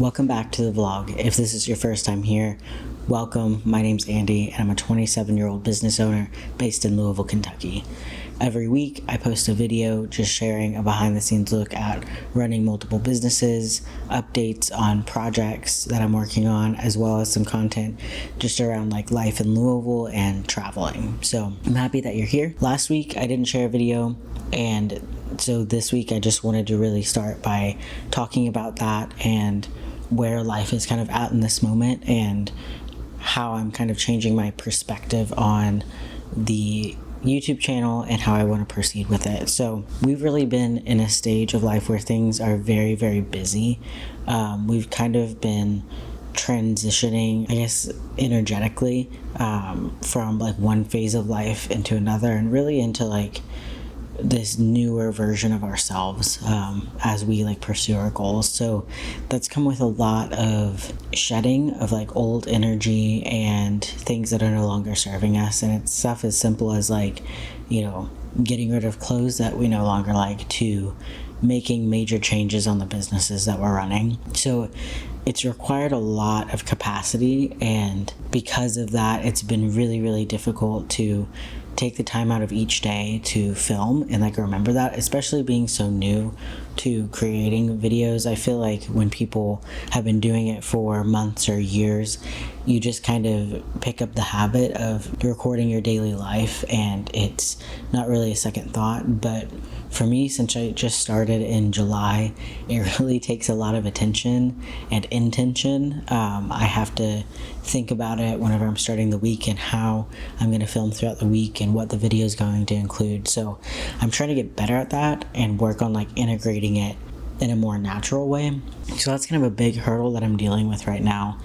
Welcome back to the vlog. If this is your first time here, welcome. My name's Andy and I'm a 27-year-old business owner based in Louisville, Kentucky. Every week I post a video just sharing a behind the scenes look at running multiple businesses, updates on projects that I'm working on, as well as some content just around like life in Louisville and traveling. So I'm happy that you're here. Last week I didn't share a video, and so this week I just wanted to really start by talking about that and where life is kind of at in this moment and how I'm kind of changing my perspective on the YouTube channel and how I want to proceed with it. So we've really been in a stage of life where things are very, very busy. We've kind of been transitioning, I guess, energetically from like one phase of life into another, and really into like this newer version of ourselves as we like pursue our goals. So that's come with a lot of shedding of like old energy and things that are no longer serving us. And it's stuff as simple as like, you know, getting rid of clothes that we no longer like, to making major changes on the businesses that we're running. So it's required a lot of capacity, and because of that, it's been really, really difficult to take the time out of each day to film and like remember that, especially being so new to creating videos. I feel like when people have been doing it for months or years, you just kind of pick up the habit of recording your daily life and it's not really a second thought. But for me, since I just started in July, it really takes a lot of attention and intention. I have to think about it whenever I'm starting the week and how I'm going to film throughout the week and what the video is going to include. So I'm trying to get better at that and work on like integrating it in a more natural way. So that's kind of a big hurdle that I'm dealing with right now.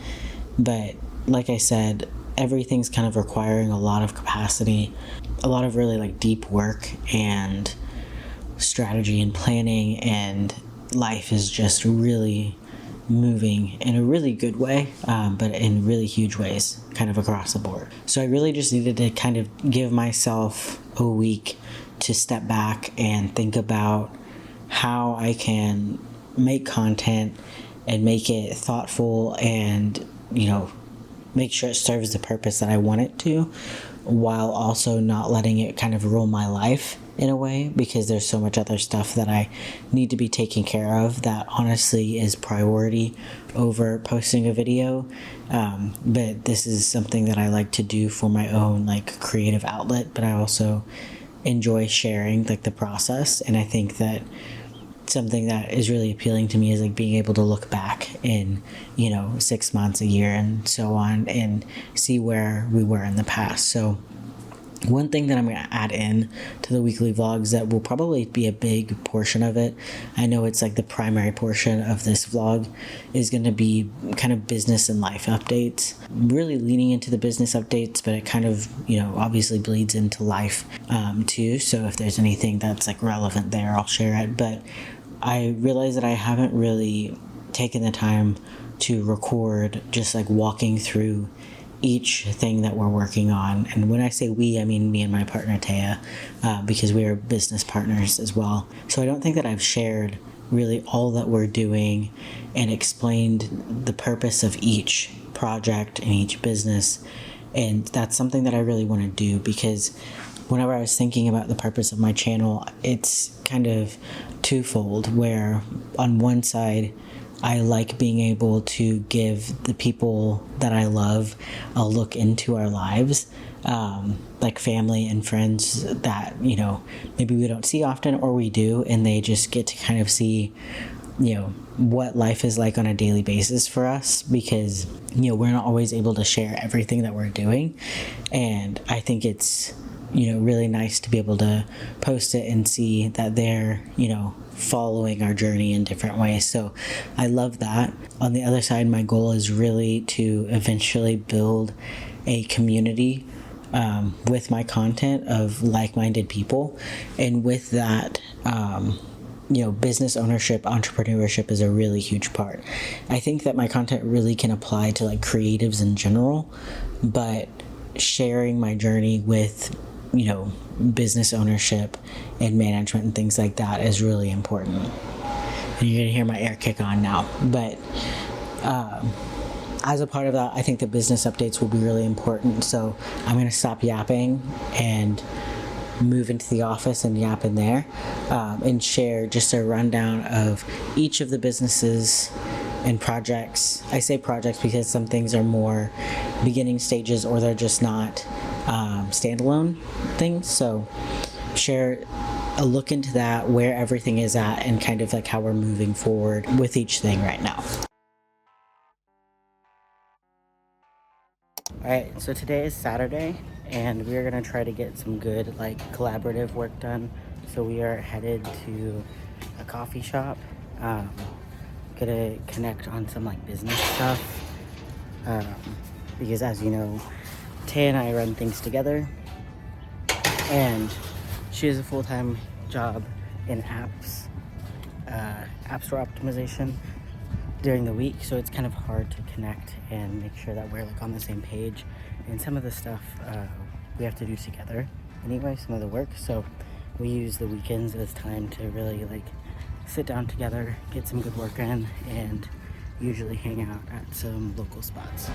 But like I said, everything's kind of requiring a lot of capacity, a lot of really like deep work and strategy and planning, and life is just really moving in a really good way, but in really huge ways kind of across the board. So I really just needed to kind of give myself a week to step back and think about how I can make content and make it thoughtful and, you know, make sure it serves the purpose that I want it to, while also not letting it kind of rule my life in a way, because there's so much other stuff that I need to be taking care of that honestly is priority over posting a video. But this is something that I like to do for my own like creative outlet, but I also enjoy sharing like the process. And I think that something that is really appealing to me is like being able to look back in, 6 months, a year, and so on, and see where we were in the past. So one thing that I'm going to add in to the weekly vlogs that will probably be a big portion of it, I know it's like the primary portion of this vlog, is going to be kind of business and life updates. I'm really leaning into the business updates, but it kind of, obviously bleeds into life too. So if there's anything that's like relevant there, I'll share it. But I realize that I haven't really taken the time to record just like walking through each thing that we're working on. And when I say we, I mean me and my partner Taya, because we are business partners as well. So I don't think that I've shared really all that we're doing and explained the purpose of each project and each business. And that's something that I really want to do, because whenever I was thinking about the purpose of my channel, it's kind of twofold, where on one side, I like being able to give the people that I love a look into our lives, like family and friends that, maybe we don't see often, or we do, and they just get to kind of see, what life is like on a daily basis for us, because, we're not always able to share everything that we're doing. And I think it's, really nice to be able to post it and see that they're, following our journey in different ways. So I love that. On the other side, my goal is really to eventually build a community with my content of like-minded people. And with that, business ownership, entrepreneurship is a really huge part. I think that my content really can apply to like creatives in general, but sharing my journey with business ownership and management and things like that is really important. And you're gonna hear my air kick on now. But As a part of that, I think the business updates will be really important. So I'm going to stop yapping and move into the office and yap in there, and share just a rundown of each of the businesses and projects. I say projects because some things are more beginning stages or they're just not standalone things. So share a look into that, where everything is at, and kind of like how we're moving forward with each thing right now. Alright, so today is Saturday, and we are going to try to get some good like collaborative work done. So we are headed to a coffee shop, gonna connect on some like business stuff, because as you know, Tay and I run things together, and she has a full-time job in App Store optimization during the week, so it's kind of hard to connect and make sure that we're like on the same page. And some of the stuff we have to do together anyway, some of the work. So we use the weekends as time to really like sit down together, get some good work in, and usually hang out at some local spots.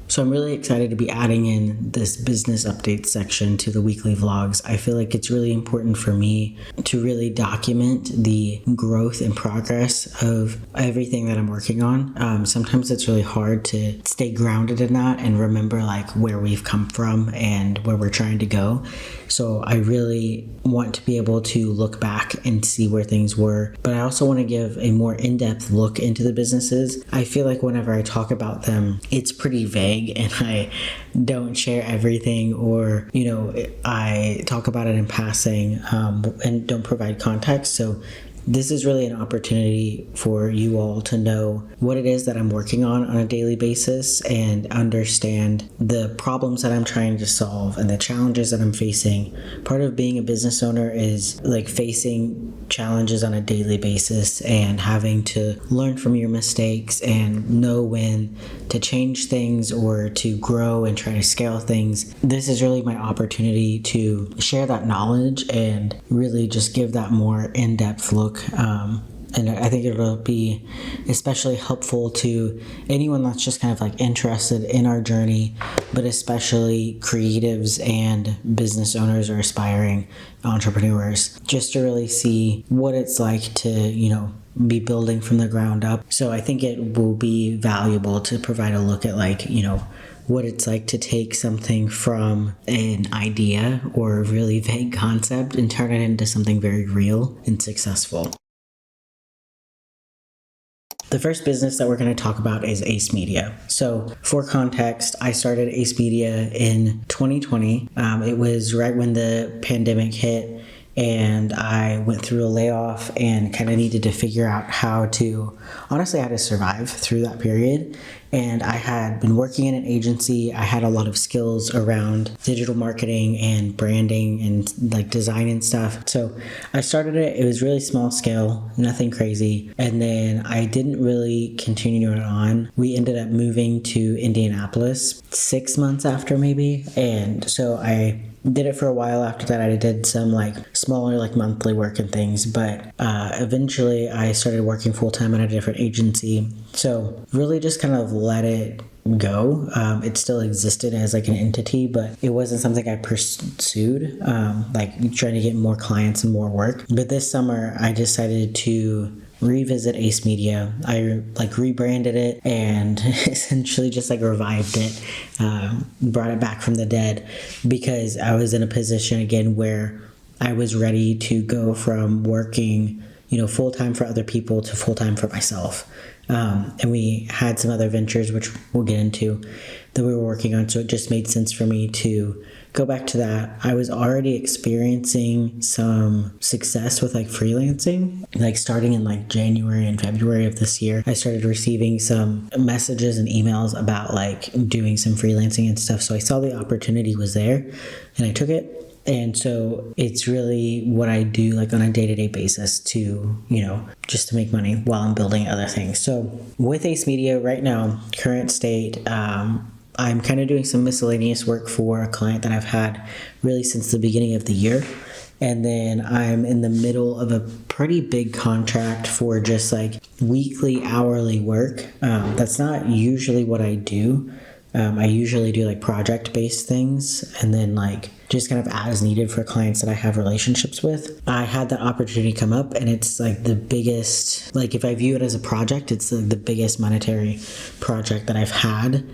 So I'm really excited to be adding in this business update section to the weekly vlogs. I feel like it's really important for me to really document the growth and progress of everything that I'm working on. Sometimes it's really hard to stay grounded in that and remember like where we've come from and where we're trying to go. So I really want to be able to look back and see where things were, but I also want to give a more in-depth look into the businesses. I feel like whenever I talk about them, it's pretty vague and I don't share everything, or, you know, I talk about it in passing and don't provide context. So this is really an opportunity for you all to know what it is that I'm working on a daily basis and understand the problems that I'm trying to solve and the challenges that I'm facing. Part of being a business owner is like facing challenges on a daily basis and having to learn from your mistakes and know when to change things or to grow and try to scale things. This is really my opportunity to share that knowledge and really just give that more in-depth look. And I think it'll be especially helpful to anyone that's just kind of like interested in our journey, but especially creatives and business owners or aspiring entrepreneurs, just to really see what it's like to, you know, be building from the ground up. So I think it will be valuable to provide a look at like, you know, what it's like to take something from an idea or a really vague concept and turn it into something very real and successful. The first business that we're going to talk about is Ace Media. So for context, I started Ace Media in 2020. It was right when the pandemic hit, and I went through a layoff and kind of needed to figure out how to survive through that period. And I had been working in an agency. I had a lot of skills around digital marketing and branding and like design and stuff. So I started it. It was really small scale, nothing crazy. And then I didn't really continue it on. We ended up moving to Indianapolis 6 months after maybe. And so I did it for a while. After that, I did some like smaller like monthly work and things, but eventually I started working full-time at a different agency. So really just kind of let it go. It still existed as like an entity, but it wasn't something I pursued, like trying to get more clients and more work. But this summer I decided to revisit Ace Media. I like rebranded it and essentially just like revived it, brought it back from the dead, because I was in a position again where I was ready to go from working, full-time for other people to full-time for myself. And we had some other ventures, which we'll get into, that we were working on. So it just made sense for me to go back to that. I was already experiencing some success with like freelancing, like starting in like January and February of this year. I started receiving some messages and emails about like doing some freelancing and stuff. So I saw the opportunity was there and I took it. And so it's really what I do like on a day-to-day basis to, just to make money while I'm building other things. So with Ace Media right now, current state, I'm kind of doing some miscellaneous work for a client that I've had really since the beginning of the year. And then I'm in the middle of a pretty big contract for just like weekly, hourly work. That's not usually what I do. I usually do like project-based things and then like just kind of as needed for clients that I have relationships with. I had that opportunity come up and it's like the biggest, like if I view it as a project, it's like the biggest monetary project that I've had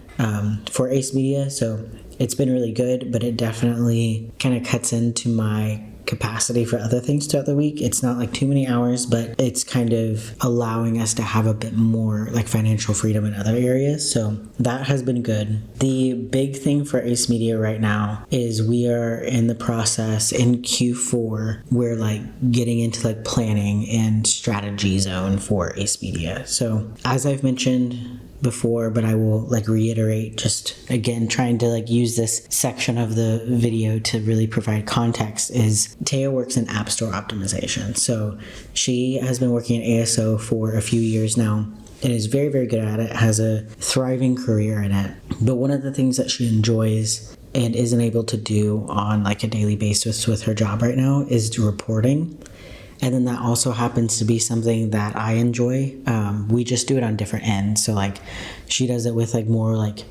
for Ace Media. So it's been really good, but it definitely kind of cuts into my capacity for other things throughout the week. It's not like too many hours, but it's kind of allowing us to have a bit more like financial freedom in other areas. So that has been good. The big thing for Ace Media right now is we are in the process in Q4. We're like getting into like planning and strategy zone for Ace Media. So as I've mentioned before, but I will like reiterate, just again trying to like use this section of the video to really provide context, is Taya works in App Store optimization. So she has been working at ASO for a few years now and is very, very good at it, has a thriving career in it. But one of the things that she enjoys and isn't able to do on like a daily basis with her job right now is reporting. And then that also happens to be something that I enjoy. We just do it on different ends. So like she does it with like more like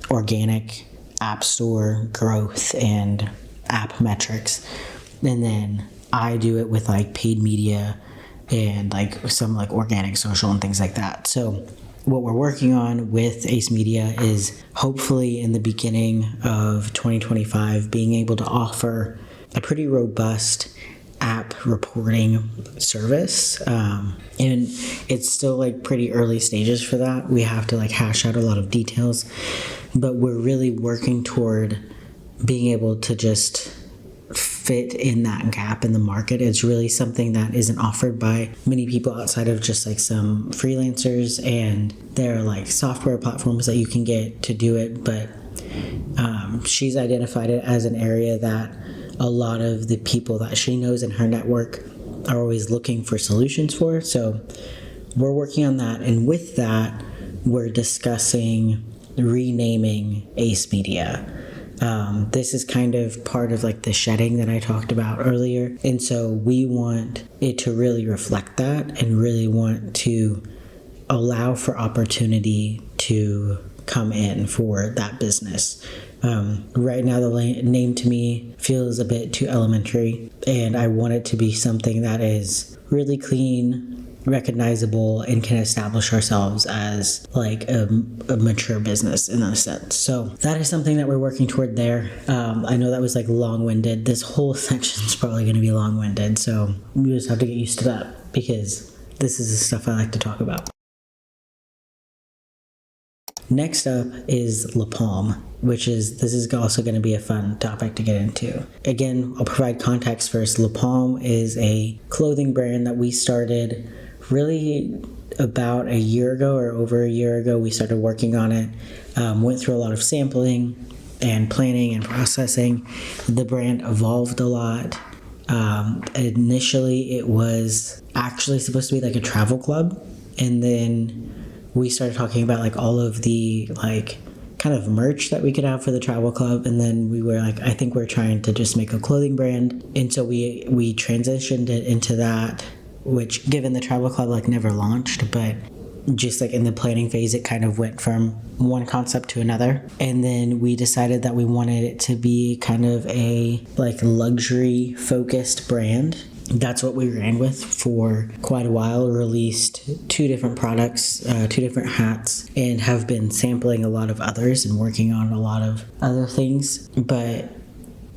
organic app store growth and app metrics. And then I do it with like paid media and like some like organic social and things like that. So what we're working on with Ace Media is hopefully in the beginning of 2025 being able to offer a pretty robust app reporting service, and it's still like pretty early stages for that. We have to like hash out a lot of details, but we're really working toward being able to just fit in that gap in the market. It's really something that isn't offered by many people outside of just like some freelancers, and there are like software platforms that you can get to do it, but she's identified it as an area that a lot of the people that she knows in her network are always looking for solutions for. So we're working on that. And with that, we're discussing renaming Ace Media. This is kind of part of like the shedding that I talked about earlier. And so we want it to really reflect that and really want to allow for opportunity to come in for that business. Right now, the name to me feels a bit too elementary, and I want it to be something that is really clean, recognizable, and can establish ourselves as like a mature business in a sense. So that is something that we're working toward there. I know that was like long-winded. This whole section is probably going to be long-winded, so you just have to get used to that because this is the stuff I like to talk about. Next up is La Palme, this is also going to be a fun topic to get into. Again, I'll provide context first. La Palme is a clothing brand that we started really about a year ago or over a year ago. We started working on it, went through a lot of sampling and planning and processing. The brand evolved a lot. Initially, it was actually supposed to be like a travel club, and then we started talking about like all of the like kind of merch that we could have for the travel club, and then we were like, I think we're trying to just make a clothing brand, and so we transitioned it into that, which given the travel club like never launched, but just like in the planning phase it kind of went from one concept to another. And then we decided that we wanted it to be kind of a like luxury focused brand. That's what we ran with for quite a while. Released 2 different products, 2 different hats, and have been sampling a lot of others and working on a lot of other things. But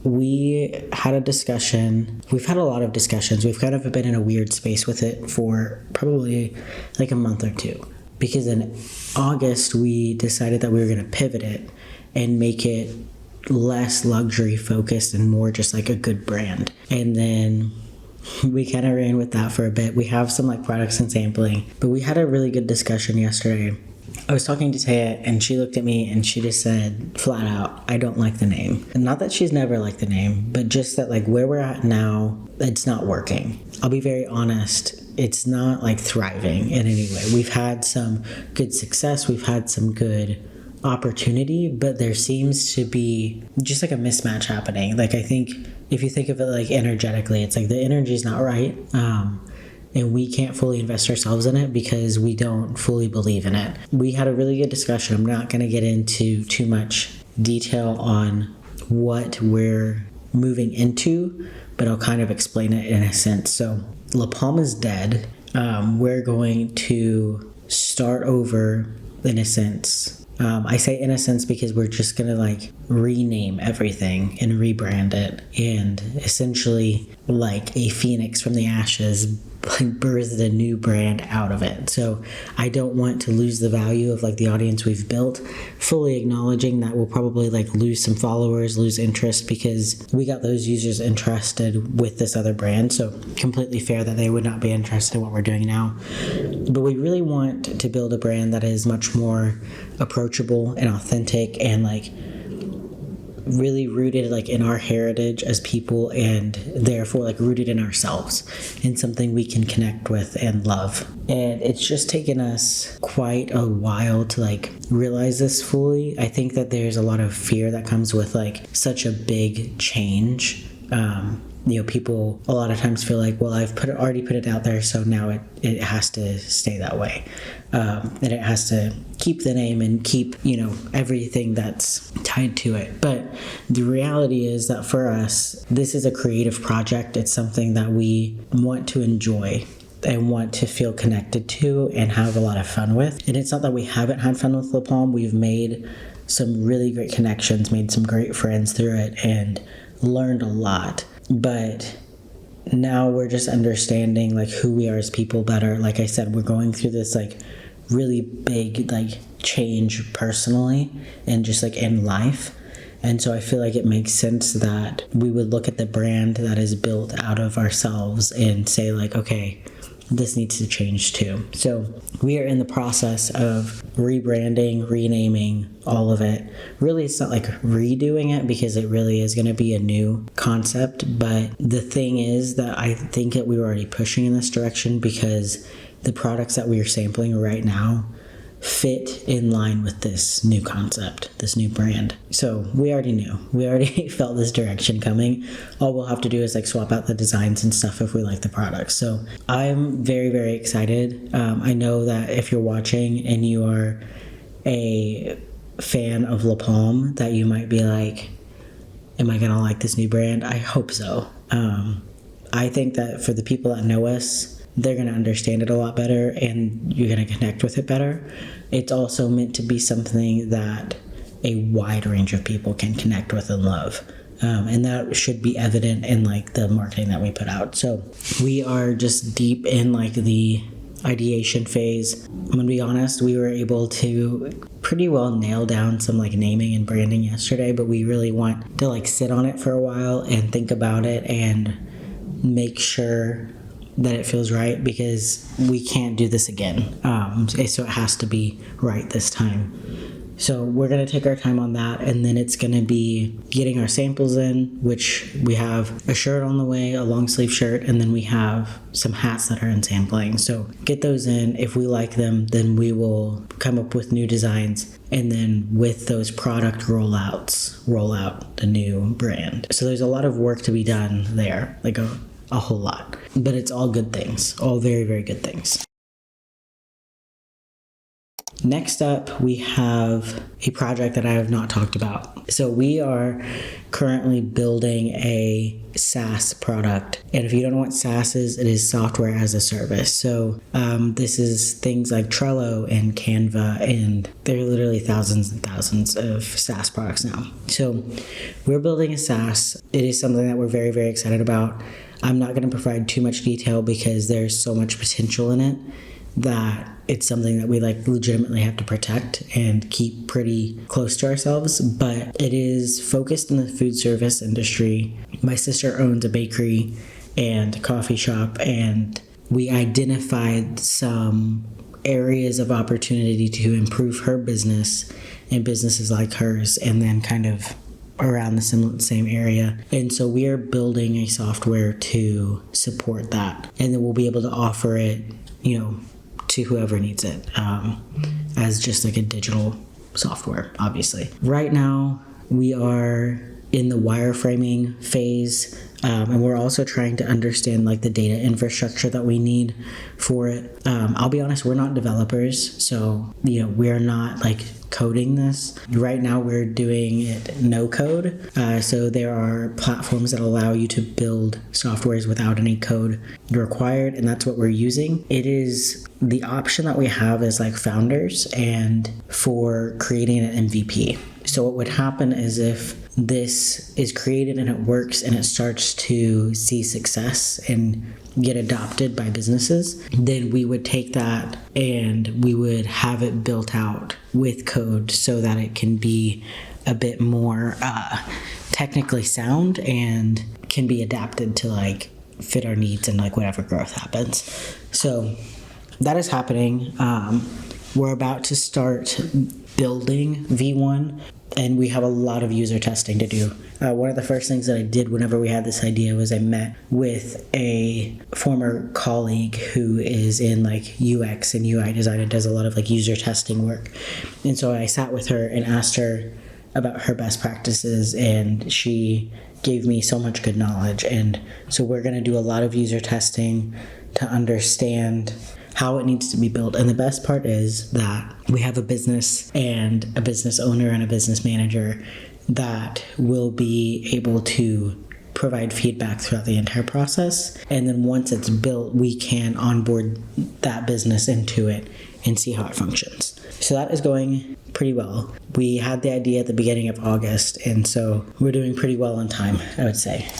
we had a discussion. We've had a lot of discussions. We've kind of been in a weird space with it for probably like a month or two. Because in August, we decided that we were going to pivot it and make it less luxury focused and more just like a good brand. And then we kind of ran with that for a bit. We have some like products and sampling, but we had a really good discussion yesterday. I was talking to Taya and she looked at me and she just said flat out, I don't like the name. And not that she's never liked the name, but just that like where we're at now, it's not working. I'll be very honest. It's not like thriving in any way. We've had some good success. We've had some good opportunity, but there seems to be just like a mismatch happening. Like I think if you think of it like energetically, it's like the energy is not right. And we can't fully invest ourselves in it because we don't fully believe in it. We had a really good discussion. I'm not going to get into too much detail on what we're moving into, but I'll kind of explain it in a sense. So La Palma is dead. We're going to start over in a sense. I say in a sense because we're just going to like rename everything and rebrand it and essentially like a phoenix from the ashes like birthed a new brand out of it. So I don't want to lose the value of like the audience we've built, fully acknowledging that we'll probably like lose some followers, lose interest because we got those users interested with this other brand. So completely fair that they would not be interested in what we're doing now. But we really want to build a brand that is much more approachable and authentic and like really rooted like in our heritage as people and therefore like rooted in ourselves and something we can connect with and love. And it's just taken us quite a while to like realize this fully. I think that there's a lot of fear that comes with like such a big change. People a lot of times feel like, well, I've already put it out there, so now it has to stay that way. And it has to keep the name and keep, everything that's tied to it. But the reality is that for us, this is a creative project. It's something that we want to enjoy and want to feel connected to and have a lot of fun with. And it's not that we haven't had fun with La Palme. We've made some really great connections, made some great friends through it, and learned a lot. But now we're just understanding like who we are as people better. Like I said, we're going through this like really big like change personally and just like in life. And so I feel like it makes sense that we would look at the brand that is built out of ourselves and say like, okay, this needs to change too. So we are in the process of rebranding, renaming all of it. Really, it's not like redoing it because it really is going to be a new concept. But the thing is that I think that we were already pushing in this direction because the products that we are sampling right now fit in line with this new concept, this new brand. So we already knew. We already felt this direction coming. All we'll have to do is like swap out the designs and stuff if we like the products. So I'm very, very excited. I know that if you're watching and you are a fan of La Palme, that you might be like, am I gonna like this new brand? I hope so. I think that for the people that know us, they're going to understand it a lot better and you're going to connect with it better. It's also meant to be something that a wide range of people can connect with and love. And that should be evident in like the marketing that we put out. So we are just deep in like the ideation phase. I'm going to be honest, we were able to pretty well nail down some like naming and branding yesterday, but we really want to like sit on it for a while and think about it and make sure that it feels right because we can't do this again. So it has to be right this time. So we're going to take our time on that, and then it's going to be getting our samples in, which we have a shirt on the way, a long sleeve shirt, and then we have some hats that are in sampling. So get those in. If we like them, then we will come up with new designs, and then with those product rollouts, roll out the new brand. So there's a lot of work to be done there, like a whole lot, but it's all good things, all very, very good things. Next up, we have a project that I have not talked about. So we are currently building a SaaS product. And if you don't know what SaaS is, it is software as a service. So this is things like Trello and Canva, and there are literally thousands and thousands of SaaS products now. So we're building a SaaS. It is something that we're very, very excited about. I'm not going to provide too much detail because there's so much potential in it that it's something that we legitimately have to protect and keep pretty close to ourselves. But it is focused in the food service industry. My sister owns a bakery and a coffee shop, and we identified some areas of opportunity to improve her business and businesses like hers, and then kind of around the same area. And so we are building a software to support that, and then we'll be able to offer it, to whoever needs it, as just like a digital software, obviously. Right now, we are in the wireframing phase, and we're also trying to understand the data infrastructure that we need for it. I'll be honest, we're not developers, so we're not coding this. Right now we're doing it no code. So there are platforms that allow you to build softwares without any code required, and that's what we're using. It is the option that we have as founders and for creating an MVP. So what would happen is if this is created and it works and it starts to see success and get adopted by businesses, then we would take that and we would have it built out with code so that it can be a bit more technically sound and can be adapted to fit our needs and whatever growth happens. So that is happening. We're about to start building V1, and we have a lot of user testing to do. One of the first things that I did whenever we had this idea was I met with a former colleague who is in UX and UI design and does a lot of user testing work. And so I sat with her and asked her about her best practices, and she gave me so much good knowledge. And so we're going to do a lot of user testing to understand how it needs to be built. And the best part is that we have a business and a business owner and a business manager that will be able to provide feedback throughout the entire process. And then once it's built, we can onboard that business into it and see how it functions. So that is going pretty well. We had the idea at the beginning of August, and so we're doing pretty well on time, I would say.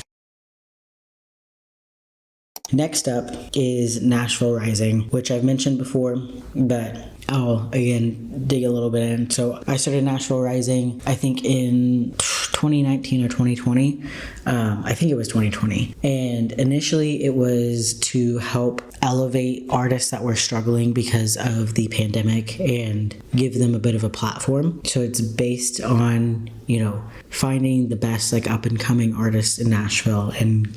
Next up is Nashville Rising, which I've mentioned before, but I'll again dig a little bit in. So I started Nashville Rising, I think in 2019 or 2020. I think it was 2020. And initially it was to help elevate artists that were struggling because of the pandemic and give them a bit of a platform. So it's based on, finding the best up and coming artists in Nashville and,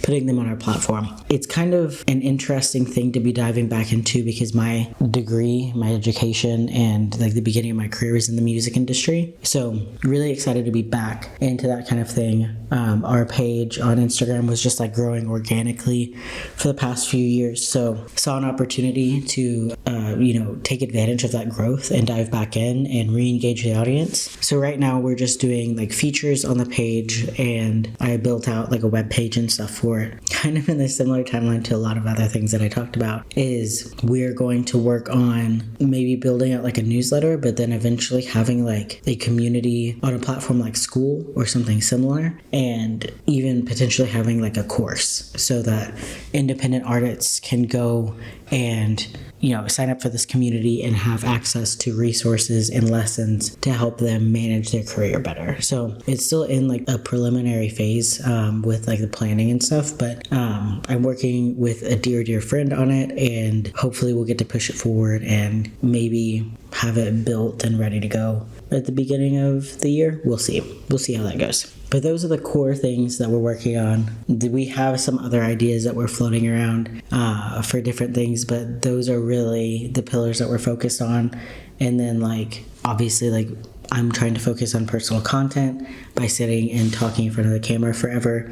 putting them on our platform. It's kind of an interesting thing to be diving back into because my degree, my education, and the beginning of my career was in the music industry. So really excited to be back into that kind of thing. Our page on Instagram was just growing organically for the past few years. So saw an opportunity to, take advantage of that growth and dive back in and re-engage the audience. So right now we're just doing features on the page, and I built out a web page and stuff for it. Kind of in a similar timeline to a lot of other things that I talked about is we're going to work on maybe building out a newsletter, but then eventually having a community on a platform like School or something similar, and even potentially having a course so that independent artists can go and sign up for this community and have access to resources and lessons to help them manage their career better. So it's still in a preliminary phase with the planning and stuff, but I'm working with a dear friend on it, and hopefully we'll get to push it forward and maybe have it built and ready to go at the beginning of the year. We'll see how that goes. But those are the core things that we're working on. We have some other ideas that we're floating around for different things, but those are really the pillars that we're focused on. And then obviously I'm trying to focus on personal content by sitting and talking in front of the camera forever.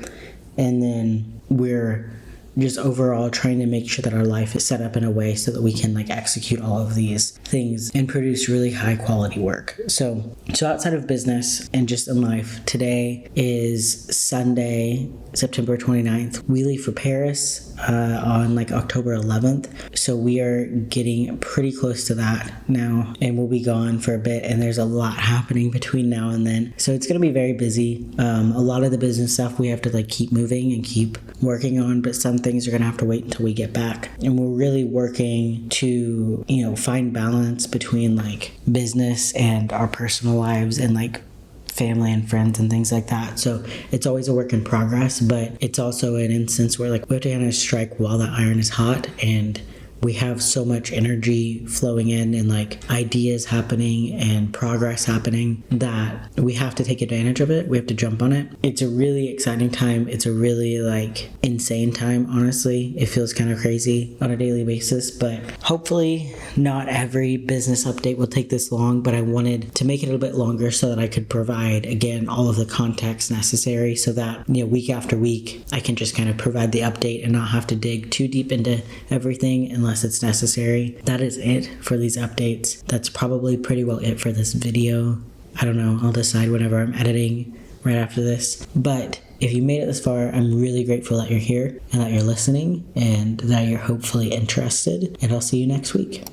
And then we're just overall trying to make sure that our life is set up in a way so that we can like execute all of these things and produce really high quality work. So outside of business and just in life, today is Sunday, September 29th. We leave for Paris on like October 11th. So we are getting pretty close to that now, and we'll be gone for a bit, and there's a lot happening between now and then. So it's going to be very busy. A lot of the business stuff we have to like keep moving and keep working on, but some things are going to have to wait until we get back. And we're really working to, find balance between like business and our personal lives and like family and friends and things like that. So it's always a work in progress, but it's also an instance where like we have to kind of strike while the iron is hot, and we have so much energy flowing in and like ideas happening and progress happening that we have to take advantage of it. We have to jump on it. It's a really exciting time. It's a really like insane time, honestly. It feels kind of crazy on a daily basis, but hopefully not every business update will take this long, but I wanted to make it a little bit longer so that I could provide, again, all of the context necessary so that, week after week, I can just kind of provide the update and not have to dig too deep into everything unless it's necessary. That is it for these updates. That's probably pretty well it for this video. I don't know. I'll decide whenever I'm editing right after this. But if you made it this far, I'm really grateful that you're here and that you're listening and that you're hopefully interested. And I'll see you next week.